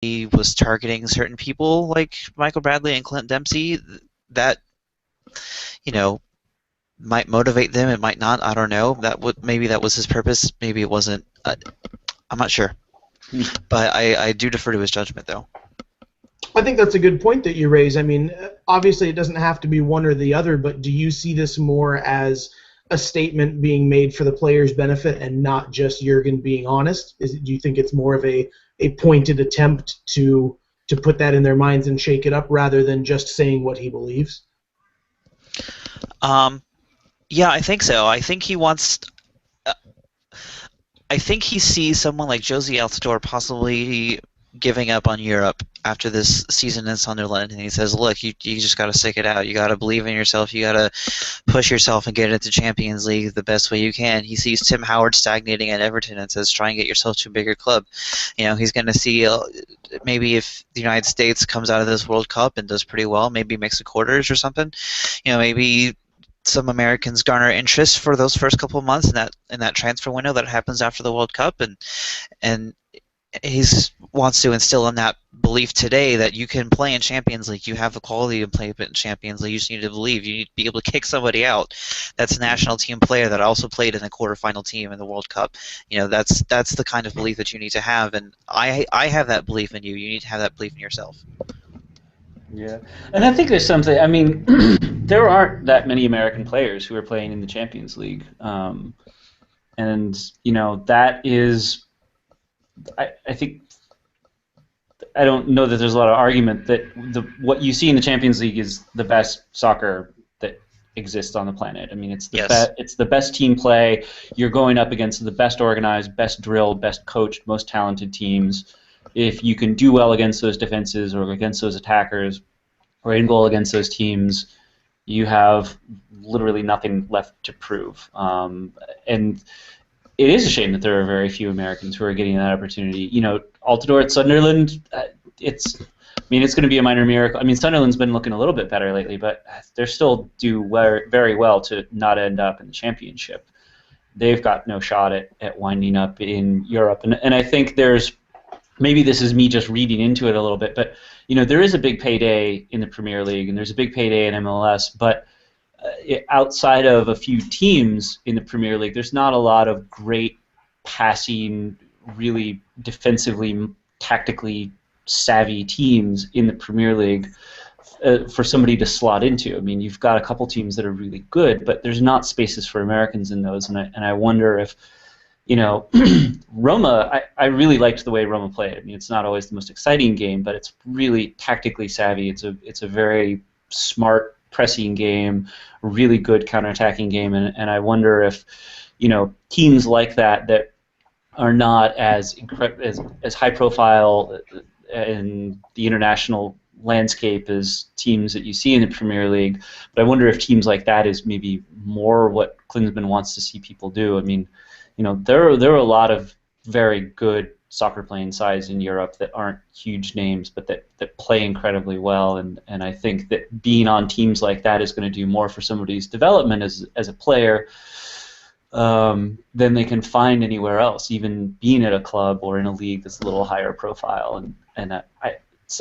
he was targeting certain people like Michael Bradley and Clint Dempsey, that, you know, might motivate them. It might not. I don't know. Maybe that was his purpose. Maybe it wasn't. I'm not sure. But I do defer to his judgment, though. I think that's a good point that you raise. I mean, obviously it doesn't have to be one or the other, but do you see this more as a statement being made for the player's benefit and not just Jurgen being honest? Do you think it's more of a pointed attempt to put that in their minds and shake it up rather than just saying what he believes? Yeah, I think so. I think he wants. I think he sees someone like Josie Altidore possibly giving up on Europe after this season in Sunderland, and he says, "Look, you just got to stick it out. You got to believe in yourself. You got to push yourself and get into Champions League the best way you can." He sees Tim Howard stagnating at Everton and says, "Try and get yourself to a bigger club." He's going to see maybe if the United States comes out of this World Cup and does pretty well, maybe makes the quarters or something. Maybe some Americans garner interest for those first couple of months in that transfer window that happens after the World Cup, and he wants to instill in that belief today that you can play in Champions League. You have the quality to play in Champions League. You just need to believe. You need to be able to kick somebody out. That's a national team player that also played in the quarterfinal team in the World Cup. That's the kind of belief that you need to have, and I have that belief in you. You need to have that belief in yourself. Yeah, and I think there's something. I mean, there aren't that many American players who are playing in the Champions League, and that is. I think I don't know that there's a lot of argument that what you see in the Champions League is the best soccer that exists on the planet. I mean, it's it's the best team play. You're going up against the best organized, best drilled, best coached, most talented teams. If you can do well against those defenses or against those attackers or in goal against those teams, you have literally nothing left to prove. And it is a shame that there are very few Americans who are getting that opportunity. Altidore at Sunderland, it's going to be a minor miracle. I mean, Sunderland's been looking a little bit better lately, but they're still do very well to not end up in the championship. They've got no shot at winding up in Europe. And I think maybe this is me just reading into it a little bit, but there is a big payday in the Premier League and there's a big payday in MLS, but outside of a few teams in the Premier League, there's not a lot of great passing, really defensively, tactically savvy teams in the Premier League for somebody to slot into. I mean, you've got a couple teams that are really good, but there's not spaces for Americans in those, and I wonder if Roma, I really liked the way Roma played. I mean, it's not always the most exciting game, but it's really tactically savvy. It's a very smart pressing game, really good counterattacking game, and I wonder if teams like that are not as high profile in the international landscape as teams that you see in the Premier League. But I wonder if teams like that is maybe more what Klinsmann wants to see people do. I mean, there are a lot of very good soccer playing sides in Europe that aren't huge names, but that play incredibly well, and I think that being on teams like that is going to do more for somebody's development as a player than they can find anywhere else, even being at a club or in a league that's a little higher profile. And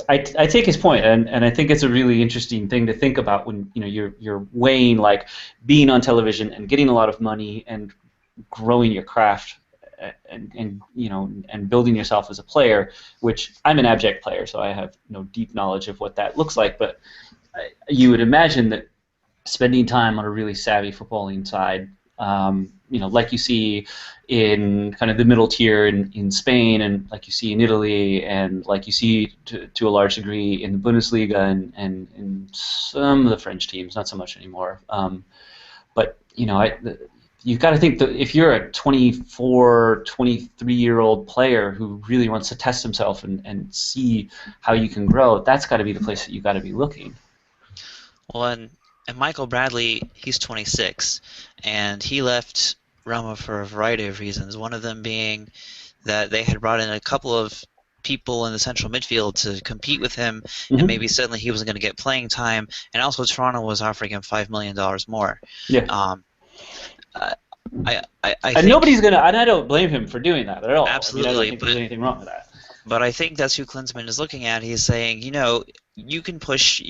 I take his point, and I think it's a really interesting thing to think about when you're weighing like being on television and getting a lot of money and growing your craft and building yourself as a player, which I'm an abject player, so I have no deep knowledge of what that looks like, but you would imagine that spending time on a really savvy footballing side, like you see in kind of the middle tier in Spain, and like you see in Italy, and like you see to a large degree in the Bundesliga and in some of the French teams, not so much anymore. But you've got to think that if you're a 24, 23-year-old player who really wants to test himself and see how you can grow, that's got to be the place that you've got to be looking. Well, and Michael Bradley, he's 26, and he left Roma for a variety of reasons. One of them being that they had brought in a couple of people in the central midfield to compete with him, and maybe suddenly he wasn't going to get playing time, and also Toronto was offering him $5 million more. Yeah. I and nobody's gonna, and I don't blame him for doing that at all. Absolutely, I don't think there's anything wrong with that. But I think that's who Klinsmann is looking at. He's saying, you can push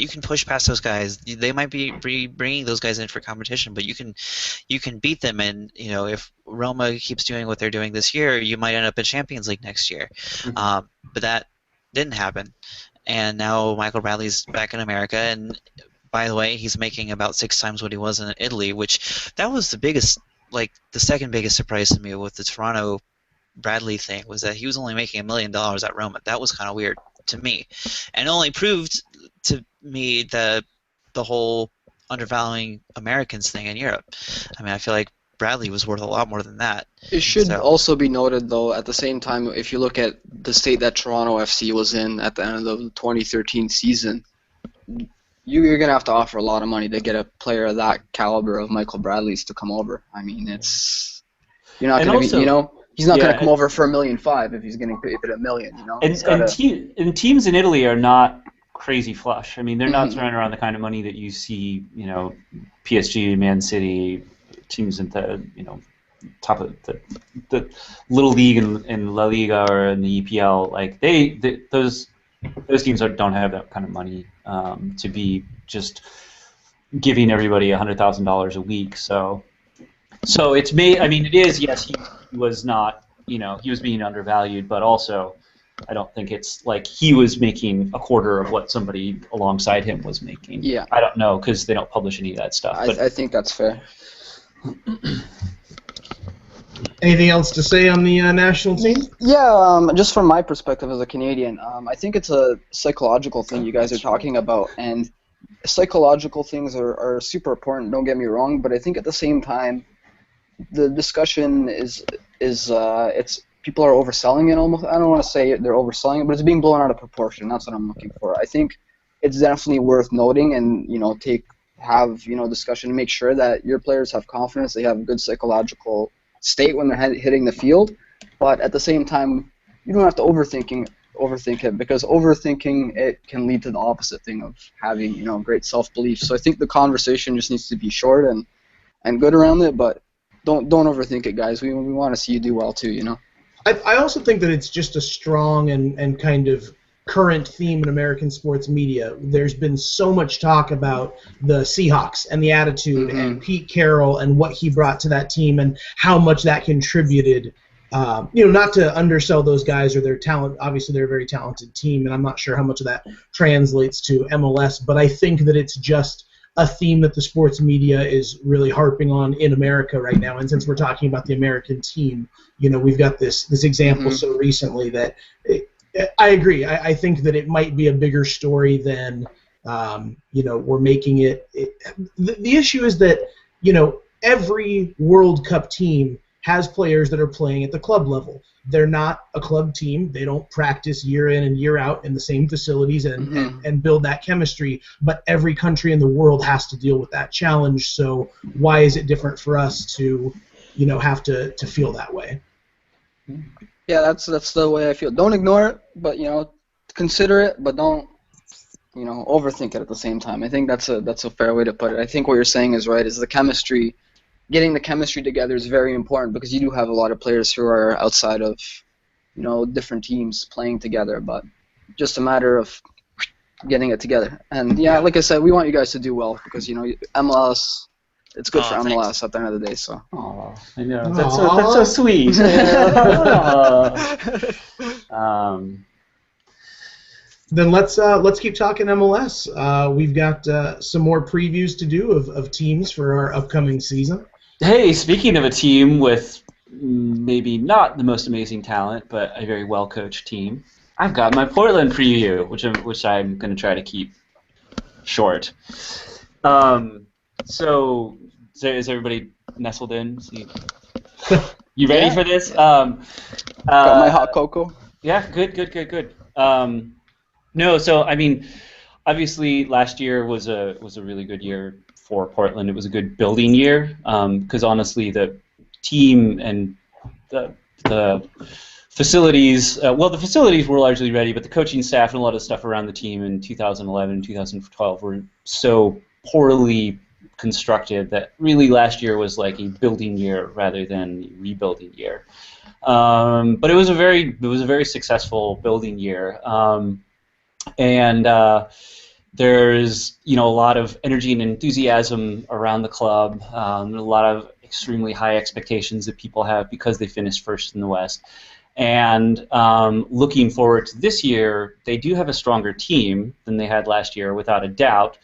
past those guys. They might be bringing those guys in for competition, but you can beat them. And if Roma keeps doing what they're doing this year, you might end up in Champions League next year. But that didn't happen, and now Michael Bradley's back in America. And by the way, he's making about 6 times what he was in Italy, which that was the second biggest surprise to me with the Toronto Bradley thing, was that he was only making $1 million at Roma. That was kind of weird to me, and only proved to me the whole undervaluing Americans thing in Europe. I mean, I feel like Bradley was worth a lot more than that. It should also be noted, though, at the same time, if you look at the state that Toronto FC was in at the end of the 2013 season, you're going to have to offer a lot of money to get a player of that caliber of Michael Bradley's to come over. I mean, you're not going to be, he's not going to come over for $1.5 million if he's getting paid $1 million. And teams in Italy are not crazy flush. I mean, they're not throwing around the kind of money that you see, PSG, Man City, teams in the top of the little league in La Liga or in the EPL. Like those teams don't have that kind of money to be just giving everybody $100,000 a week. So it's made. I mean, it is. Yes, he was not. He was being undervalued, but also, I don't think it's like he was making a quarter of what somebody alongside him was making. Yeah. I don't know, because they don't publish any of that stuff. I think that's fair. Anything else to say on the national team? Yeah, just from my perspective as a Canadian, I think it's a psychological thing you guys are talking about, and psychological things are super important, don't get me wrong, but I think at the same time, the discussion is people are overselling it almost. I don't want to say they're overselling it, but it's being blown out of proportion. That's what I'm looking for. I think it's definitely worth noting and, have discussion to make sure that your players have confidence, they have a good psychological state when they're hitting the field. But at the same time, you don't have to overthink it, because overthinking it can lead to the opposite thing of having great self-belief. So I think the conversation just needs to be short and good around it, but don't overthink it, guys. We want to see you do well too, I also think that it's just a strong and kind of current theme in American sports media. There's been so much talk about the Seahawks and the attitude and Pete Carroll and what he brought to that team and how much that contributed. Not to undersell those guys or their talent. Obviously, they're a very talented team, and I'm not sure how much of that translates to MLS, but I think that it's just a theme that the sports media is really harping on in America right now. And since we're talking about the American team, we've got this example so recently that I agree. I think that it might be a bigger story than we're making it. The issue is that every World Cup team has players that are playing at the club level. They're not a club team. They don't practice year in and year out in the same facilities and build that chemistry. But every country in the world has to deal with that challenge. So why is it different for us to, have to feel that way? Yeah, that's the way I feel. Don't ignore it, but consider it, but don't overthink it at the same time. I think that's a fair way to put it. I think what you're saying is right. Is the chemistry. Getting the chemistry together is very important, because you do have a lot of players who are outside of, different teams playing together, but just a matter of getting it together. And yeah, like I said, we want you guys to do well, because MLS, it's good for MLS at the end of the day. So. Oh, I know that's so sweet. Then let's keep talking MLS. We've got some more previews to do of teams for our upcoming season. Hey, speaking of a team with maybe not the most amazing talent, but a very well-coached team, I've got my Portland preview, which I'm going to try to keep short. So is everybody nestled in? You ready for this? Got my hot cocoa. Yeah, good. No, so I mean, obviously last year was a really good year for Portland. It was a good building year, because honestly the team and the facilities, the facilities were largely ready, but the coaching staff and a lot of stuff around the team in 2011 and 2012 were so poorly constructed that really last year was like a building year rather than a rebuilding year. But it was a very successful building year, and there's a lot of energy and enthusiasm around the club, a lot of extremely high expectations that people have because they finished first in the West. And looking forward to this year, they do have a stronger team than they had last year, without a doubt.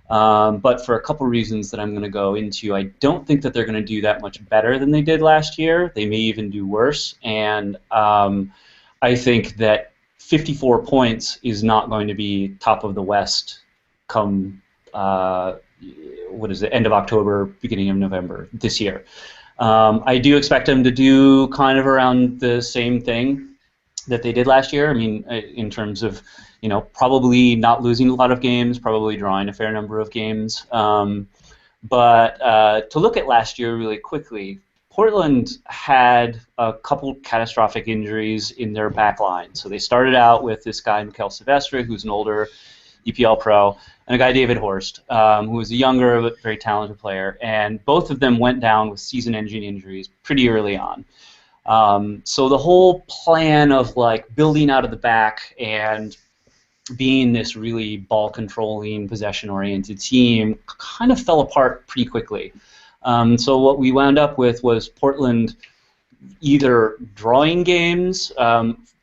But for a couple reasons that I'm going to go into, I don't think that they're going to do that much better than they did last year. They may even do worse. And I think that 54 points is not going to be top of the West come, end of October, beginning of November this year. I do expect them to do kind of around the same thing that they did last year. I mean, in terms of, probably not losing a lot of games, probably drawing a fair number of games. But to look at last year really quickly, Portland had a couple catastrophic injuries in their back line. So they started out with this guy, Mikel Silvestre, who's an older EPL pro, and a guy, David Horst, who was a younger but very talented player. And both of them went down with season-ending injuries pretty early on. So the whole plan of like building out of the back and being this really ball-controlling, possession-oriented team kind of fell apart pretty quickly. So what we wound up with was Portland either drawing games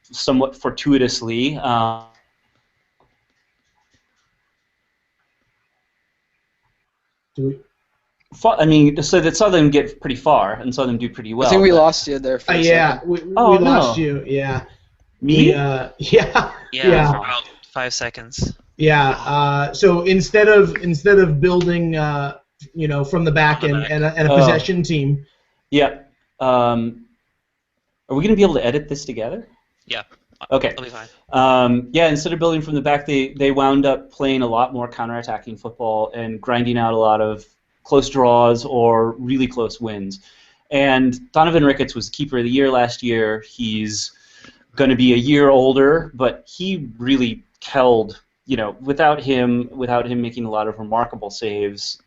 somewhat fortuitously. I mean, so that saw them get pretty far and saw them do pretty well. I think we lost you there for a second. We lost you. Yeah. Me? Yeah. Yeah, for about 5 seconds. Yeah. So instead of building, from the back and a possession team. Yeah. Are we going to be able to edit this together? Yeah. Okay. That'll be fine. Yeah, instead of building from the back, they wound up playing a lot more counterattacking football and grinding out a lot of close draws or really close wins. And Donovan Ricketts was keeper of the year last year. He's going to be a year older, but he really held, without him making a lot of remarkable saves,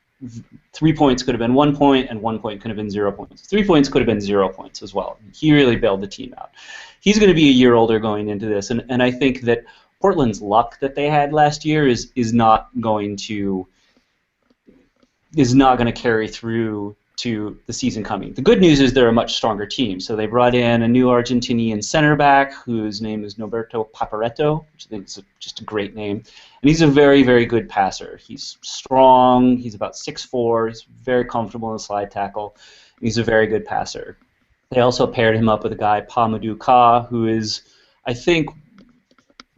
3 points could have been 1 point, and 1 point could have been 0 points. 3 points could have been 0 points as well. He really bailed the team out. He's going to be a year older going into this, and I think that Portland's luck that they had last year is not going to carry through to the season coming. The good news is they're a much stronger team. So they brought in a new Argentinian center back whose name is Norberto Paparetto, which I think is just a great name. And he's a very, very good passer. He's strong. He's about 6'4". He's very comfortable in the slide tackle. He's a very good passer. They also paired him up with a guy, Pamadou Ka, who is, I think,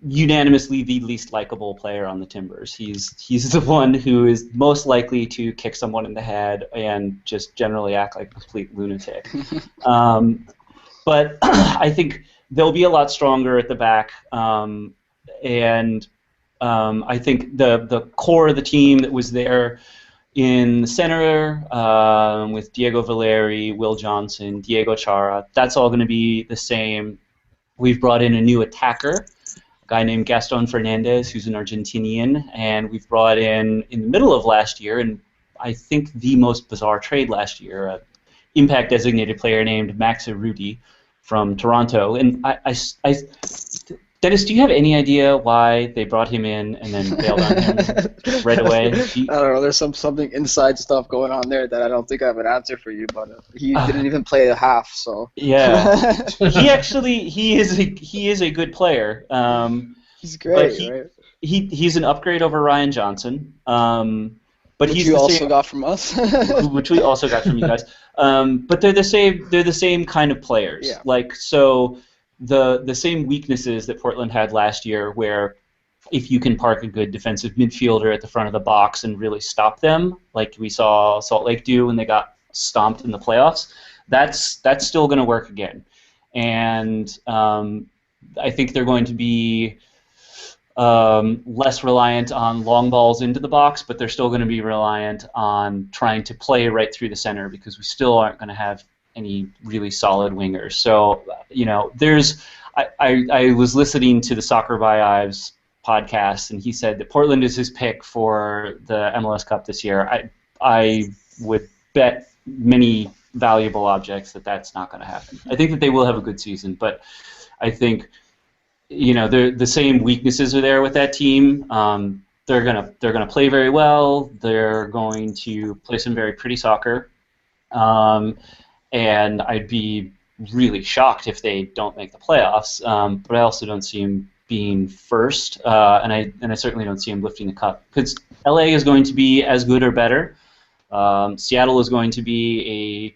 unanimously the least likable player on the Timbers. He's the one who is most likely to kick someone in the head and just generally act like a complete lunatic. But I think they'll be a lot stronger at the back, and I think the core of the team that was there in the center with Diego Valeri, Will Johnson, Diego Chara, that's all going to be the same. We've brought in a new attacker, a guy named Gaston Fernandez, who's an Argentinian, and we've brought in the middle of last year, and I think the most bizarre trade last year, an impact designated player named Max Rudy from Toronto. And Dennis, do you have any idea why they brought him in and then bailed on him right away? I don't know. There's something inside stuff going on there that I don't think I have an answer for you. But he didn't even play a half, so. Yeah, he is a good player. He's great, right? He's an upgrade over Ryan Johnson. But which you also got from us. Which we also got from you guys. But they're the same. They're the same kind of players. Yeah. Like so. The same weaknesses that Portland had last year, where if you can park a good defensive midfielder at the front of the box and really stop them, like we saw Salt Lake do when they got stomped in the playoffs, that's still going to work again. And I think they're going to be less reliant on long balls into the box, but they're still going to be reliant on trying to play right through the center because we still aren't going to have any really solid wingers. So, I was listening to the Soccer by Ives podcast, and he said that Portland is his pick for the MLS Cup this year. I would bet many valuable objects that that's not going to happen. I think that they will have a good season, but I think the same weaknesses are there with that team. They're gonna play very well. They're going to play some very pretty soccer, and I'd be really shocked if they don't make the playoffs. But I also don't see them being first, and I certainly don't see them lifting the cup because LA is going to be as good or better. Seattle is going to be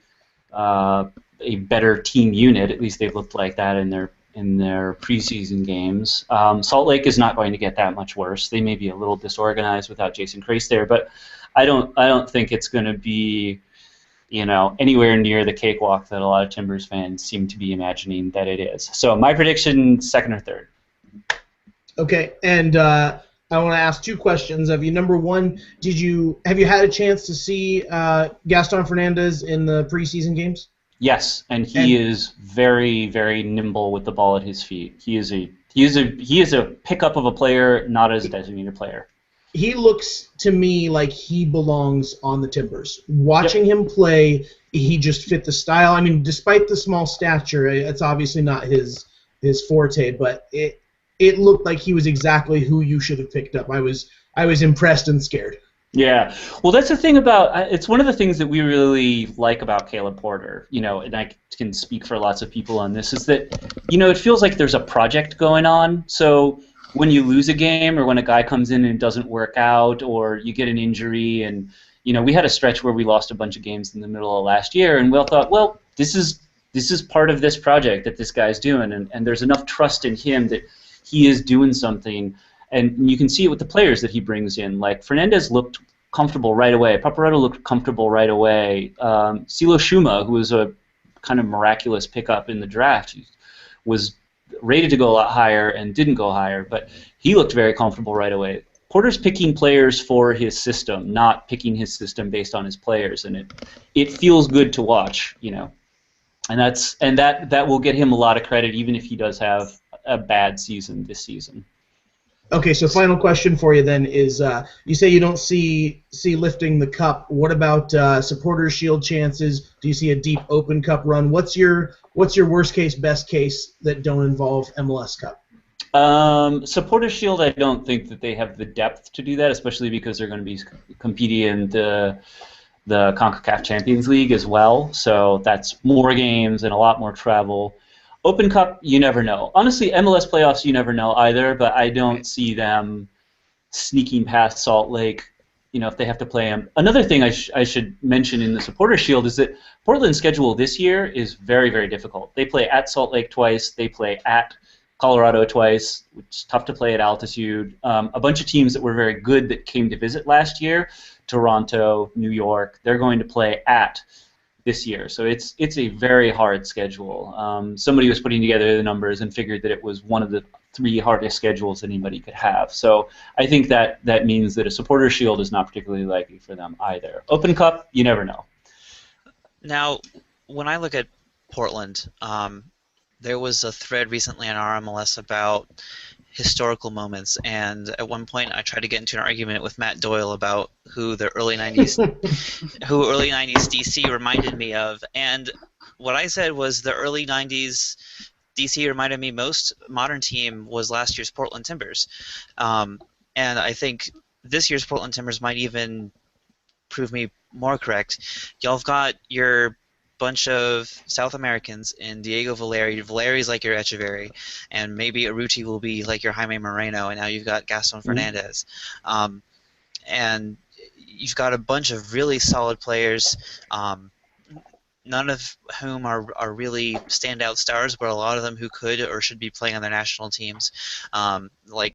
a better team unit. At least they've looked like that in their preseason games. Salt Lake is not going to get that much worse. They may be a little disorganized without Jason Kreis there, but I don't think it's going to be anywhere near the cakewalk that a lot of Timbers fans seem to be imagining that it is. So my prediction, second or third. Okay, and I want to ask two questions of you. Number one, have you had a chance to see Gaston Fernandez in the preseason games? Yes, and he is very, very nimble with the ball at his feet. He is a pickup of a player, not as a designated player. He looks to me like he belongs on the Timbers. Watching him play, he just fit the style. I mean, despite the small stature, it's obviously not his forte, but it looked like he was exactly who you should have picked up. I was impressed and scared. Yeah, well, that's the thing about it's one of the things that we really like about Caleb Porter, and I can speak for lots of people on this, is that, it feels like there's a project going on. So when you lose a game or when a guy comes in and it doesn't work out or you get an injury, and, we had a stretch where we lost a bunch of games in the middle of last year, and we all thought, well, this is part of this project that this guy's doing, and there's enough trust in him that he is doing something. And you can see it with the players that he brings in. Like, Fernandez looked comfortable right away. Paparetto looked comfortable right away. Silo Shuma, who was a kind of miraculous pickup in the draft, was rated to go a lot higher and didn't go higher, but he looked very comfortable right away. Porter's picking players for his system, not picking his system based on his players, and it feels good to watch, And that will get him a lot of credit, even if he does have a bad season this season. Okay, so final question for you then is, you say you don't see lifting the cup. What about Supporters Shield chances? Do you see a deep Open Cup run? What's your worst case, best case that don't involve MLS Cup? Supporters Shield, I don't think that they have the depth to do that, especially because they're going to be competing in the CONCACAF Champions League as well. So that's more games and a lot more travel. Open Cup, you never know. Honestly, MLS playoffs, you never know either, but I don't see them sneaking past Salt Lake, if they have to play them. Another thing I should mention in the Supporters Shield is that Portland's schedule this year is very, very difficult. They play at Salt Lake twice. They play at Colorado twice, which is tough to play at altitude. A bunch of teams that were very good that came to visit last year, Toronto, New York, they're going to play at this year. So it's a very hard schedule. Somebody was putting together the numbers and figured that it was one of the 3 hardest schedules anybody could have. So I think that means that a Supporters Shield is not particularly likely for them either. Open Cup, you never know. Now, when I look at Portland, there was a thread recently on RMLS about historical moments, and at one point I tried to get into an argument with Matt Doyle about who early 90s DC reminded me of, and what I said was the early 90s DC reminded me most modern team was last year's Portland Timbers, and I think this year's Portland Timbers might even prove me more correct. Y'all have got your bunch of South Americans in Diego Valeri. Valeri's like your Echeverry, and maybe Urruti will be like your Jaime Moreno, and now you've got Gaston Fernandez. And you've got a bunch of really solid players, none of whom are really standout stars, but a lot of them who could or should be playing on their national teams, like